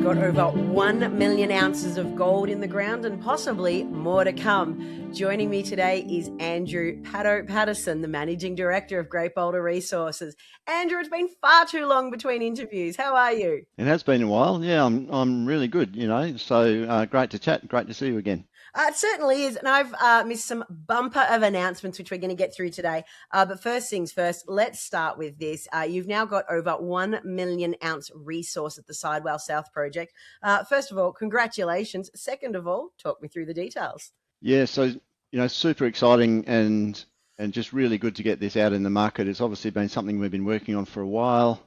got over 1 million ounces of gold in the ground and possibly more to come. Joining me today is Andrew Paterson, the Managing Director of Great Boulder Resources. Andrew, it's been far too long between interviews. How are you? It has been a while. Yeah, I'm really good, so great to chat. Great to see you again. It certainly is. And I've missed some bumper of announcements, which we're going to get through today. But first things first, let's start with this. You've now got over 1 million ounce resource at the Sidewell South Project. First of all, congratulations. Second of all, talk me through the details. Yeah, so, super exciting and just really good to get this out in the market. It's obviously been something we've been working on for a while.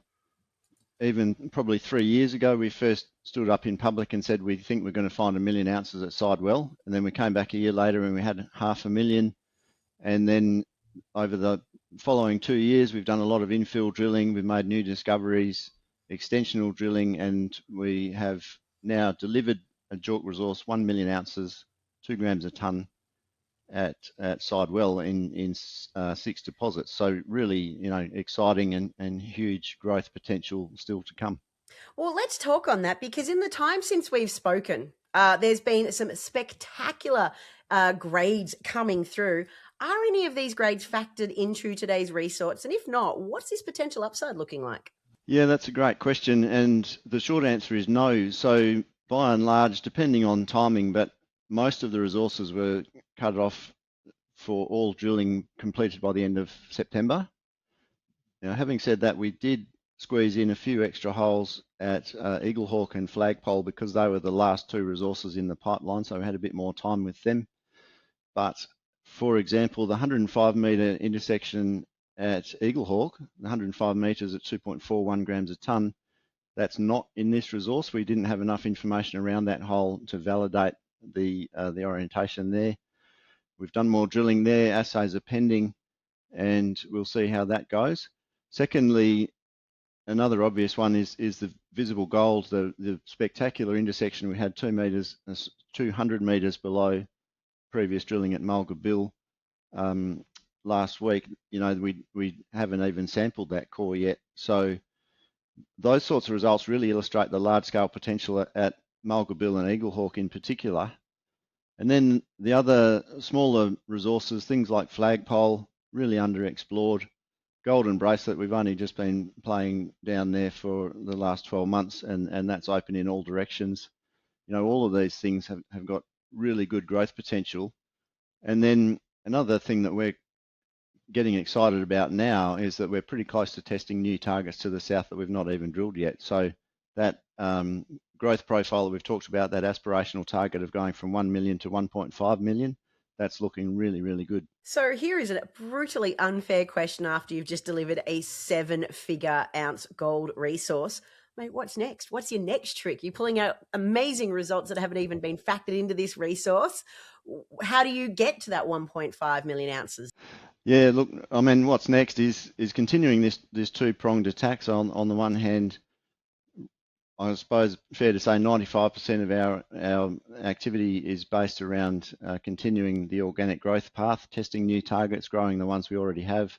Even probably 3 years ago, we first stood up in public and said we think we're going to find 1 million ounces at Sidewell. And then we came back a year later and we had 500,000. And then over the following 2 years, we've done a lot of infill drilling. We've made new discoveries, extensional drilling, and we have now delivered a JORC resource, 1 million ounces, 2 grams a tonne at Sidewell in 6 deposits. So really, exciting and huge growth potential still to come. Well, let's talk on that because in the time since we've spoken, there's been some spectacular grades coming through. Are any of these grades factored into today's resource? And if not, what's this potential upside looking like? Yeah, that's a great question. And the short answer is no. So by and large, depending on timing, but most of the resources were cut off for all drilling completed by the end of September. Now, having said that, we did squeeze in a few extra holes at Eaglehawk and Flagpole because they were the last 2 resources in the pipeline, so we had a bit more time with them. But for example, the 105 metre intersection at Eaglehawk, 105 metres at 2.41 grams a tonne, that's not in this resource. We didn't have enough information around that hole to validate the orientation there. We've done more drilling there, assays are pending, and we'll see how that goes. Secondly, another obvious one is the visible gold, the spectacular intersection. We had 200 metres below previous drilling at Mulga Bill last week. We haven't even sampled that core yet. So those sorts of results really illustrate the large-scale potential at Mulga Bill and Eaglehawk in particular. And then the other smaller resources, things like Flagpole, really underexplored. Golden Bracelet, we've only just been playing down there for the last 12 months, and that's open in all directions. All of these things have got really good growth potential. And then another thing that we're getting excited about now is that we're pretty close to testing new targets to the south that we've not even drilled yet. So that growth profile that we've talked about, that aspirational target of going from 1 million to 1.5 million, that's looking really, really good. So here is a brutally unfair question after you've just delivered a 7-figure ounce gold resource. Mate, what's next? What's your next trick? You're pulling out amazing results that haven't even been factored into this resource. How do you get to that 1.5 million ounces? Yeah, look, I mean, what's next is continuing this two-pronged attack. So on the one hand, I suppose fair to say 95% of our activity is based around continuing the organic growth path, testing new targets, growing the ones we already have.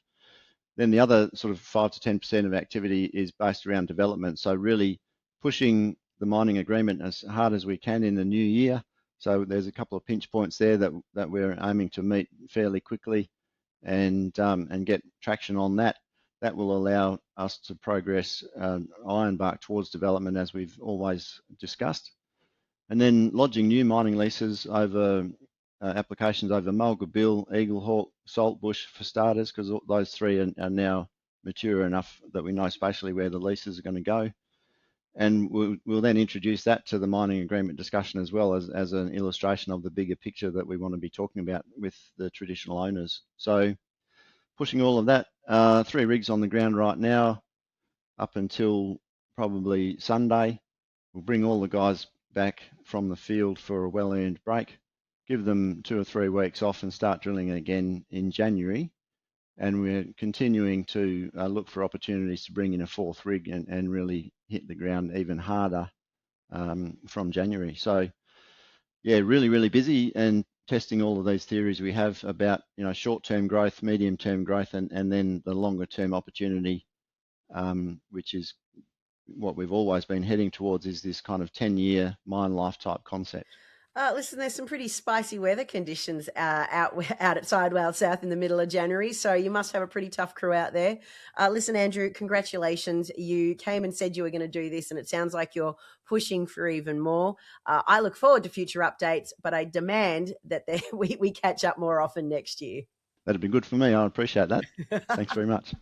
Then the other sort of 5 to 10% of activity is based around development. So really pushing the mining agreement as hard as we can in the new year. So there's a couple of pinch points there that we're aiming to meet fairly quickly and get traction on that. That will allow us to progress Ironbark towards development as we've always discussed. And then lodging new mining leases over applications over Mulga Bill, Eaglehawk, Saltbush for starters, because those 3 are now mature enough that we know spatially where the leases are going to go. And we'll then introduce that to the mining agreement discussion as well as an illustration of the bigger picture that we want to be talking about with the traditional owners. So pushing all of that, 3 rigs on the ground right now up until probably Sunday. We'll bring all the guys back from the field for a well-earned break, give them 2 or 3 weeks off and start drilling again in January. And we're continuing to look for opportunities to bring in a 4th rig and really hit the ground even harder from January. So yeah, really, really busy and testing all of these theories we have about short-term growth, medium-term growth, and then the longer-term opportunity, which is what we've always been heading towards is this kind of 10-year mine life type concept. Listen, there's some pretty spicy weather conditions out at Sidewell South in the middle of January, so you must have a pretty tough crew out there. Listen, Andrew, congratulations. You came and said you were going to do this, and it sounds like you're pushing for even more. I look forward to future updates, but I demand that we catch up more often next year. That'd be good for me. I appreciate that. Thanks very much.